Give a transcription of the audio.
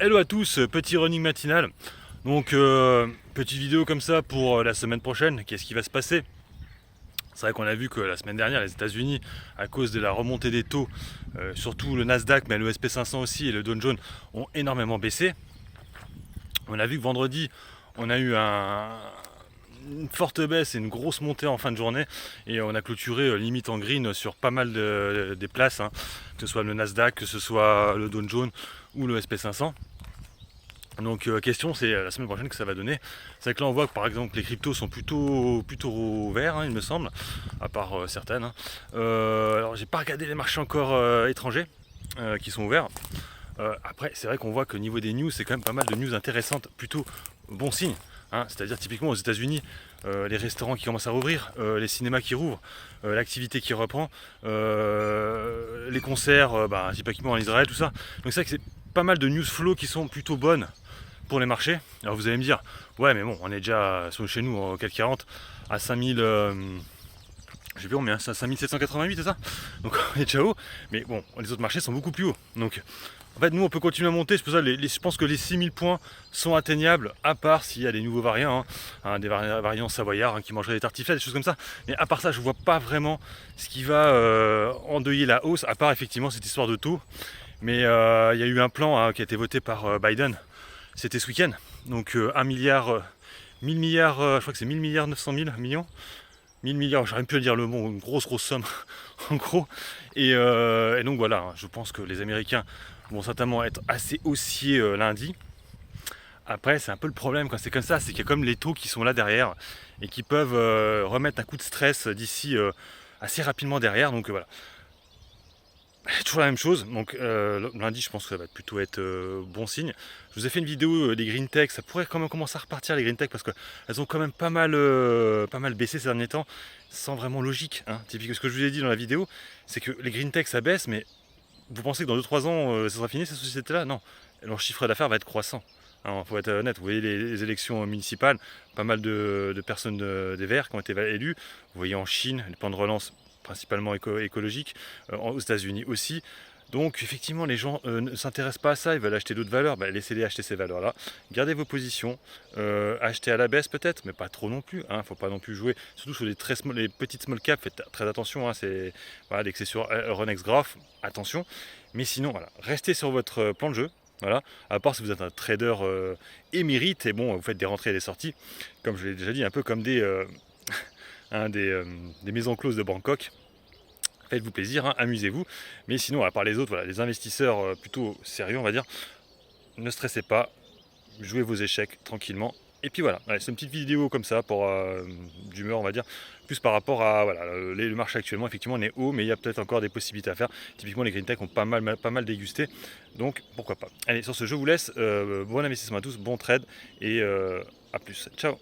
Hello à tous, petit running matinal. Donc petite vidéo comme ça pour la semaine prochaine. Qu'est-ce qui va se passer? C'est vrai qu'on a vu que la semaine dernière, les États-Unis, à cause de la remontée des taux, surtout le Nasdaq, mais le SP500 aussi et le Dow Jones ont énormément baissé. On a vu que vendredi, on a eu une forte baisse et une grosse montée en fin de journée et on a clôturé limite en green sur pas mal des places, hein, que ce soit le Nasdaq, que ce soit le Dow Jones ou le SP500. Donc question, c'est la semaine prochaine que ça va donner. C'est vrai que là on voit que par exemple les cryptos sont plutôt verts, hein, il me semble, à part certaines, hein. Alors j'ai pas regardé les marchés encore étrangers qui sont ouverts. Après c'est vrai qu'on voit que au niveau des news c'est quand même pas mal de news intéressantes, plutôt bon signe, hein. C'est-à-dire typiquement aux États-Unis, les restaurants qui commencent à rouvrir, les cinémas qui rouvrent, l'activité qui reprend, les concerts, typiquement en Israël, tout ça. Donc c'est vrai que c'est pas mal de news flow qui sont plutôt bonnes pour les marchés. Alors vous allez me dire, ouais mais bon, on est déjà chez nous au CAC 40 à 5000, je sais plus combien, 5788 c'est ça? Donc on est déjà haut, mais bon, les autres marchés sont beaucoup plus hauts. Donc en fait nous on peut continuer à monter, c'est pour ça je pense que les 6000 points sont atteignables, à part s'il y a des nouveaux variants, hein, des variants savoyards, hein, qui mangeraient des tartiflettes, des choses comme ça. Mais à part ça, je vois pas vraiment ce qui va endeuiller la hausse, à part effectivement cette histoire de taux. Mais il y a eu un plan, hein, qui a été voté par Biden. C'était ce week-end. Donc 1 milliard, 1000 milliards, je crois que c'est 1000 milliards 900 000 millions. 1000 milliards, j'arrive plus à dire le mot, une grosse somme en gros. Et donc voilà, hein, je pense que les Américains vont certainement être assez haussiers lundi. Après, c'est un peu le problème quand c'est comme ça, c'est qu'il y a comme les taux qui sont là derrière et qui peuvent remettre un coup de stress d'ici assez rapidement derrière. Donc voilà. Toujours la même chose, donc lundi je pense que ça va plutôt être bon signe. Je vous ai fait une vidéo des green tech, ça pourrait quand même commencer à repartir les green tech parce qu'elles ont quand même pas mal baissé ces derniers temps, sans vraiment logique, hein. Typique ce que je vous ai dit dans la vidéo, c'est que les green tech ça baisse, mais vous pensez que dans 2-3 ans ça sera fini cette société-là? Non, leur chiffre d'affaires va être croissant. Il faut être honnête, vous voyez les élections municipales, pas mal de personnes des Verts qui ont été élus. Vous voyez en Chine, les plans de relance principalement écologiques, aux États-Unis aussi. Donc effectivement les gens ne s'intéressent pas à ça, ils veulent acheter d'autres valeurs, laissez-les acheter ces valeurs-là, gardez vos positions, achetez à la baisse peut-être, mais pas trop non plus, hein. Faut pas non plus jouer, surtout sur les petites small caps, faites très attention, hein. Dès que c'est sur Euronext Graph, attention, mais sinon voilà, restez sur votre plan de jeu. Voilà, à part si vous êtes un trader émérite et bon, vous faites des rentrées et des sorties, comme je l'ai déjà dit, un peu comme des maisons closes de Bangkok. Faites-vous plaisir, hein, amusez-vous. Mais sinon, à part les autres, voilà, les investisseurs plutôt sérieux, on va dire, ne stressez pas, jouez vos échecs tranquillement. Et puis voilà, c'est une petite vidéo comme ça pour d'humeur, on va dire, plus par rapport à voilà, le marché actuellement. Effectivement, on est haut, mais il y a peut-être encore des possibilités à faire. Typiquement, les green tech ont pas mal dégusté, donc pourquoi pas. Allez, sur ce, je vous laisse. Bon investissement à tous, bon trade et à plus. Ciao.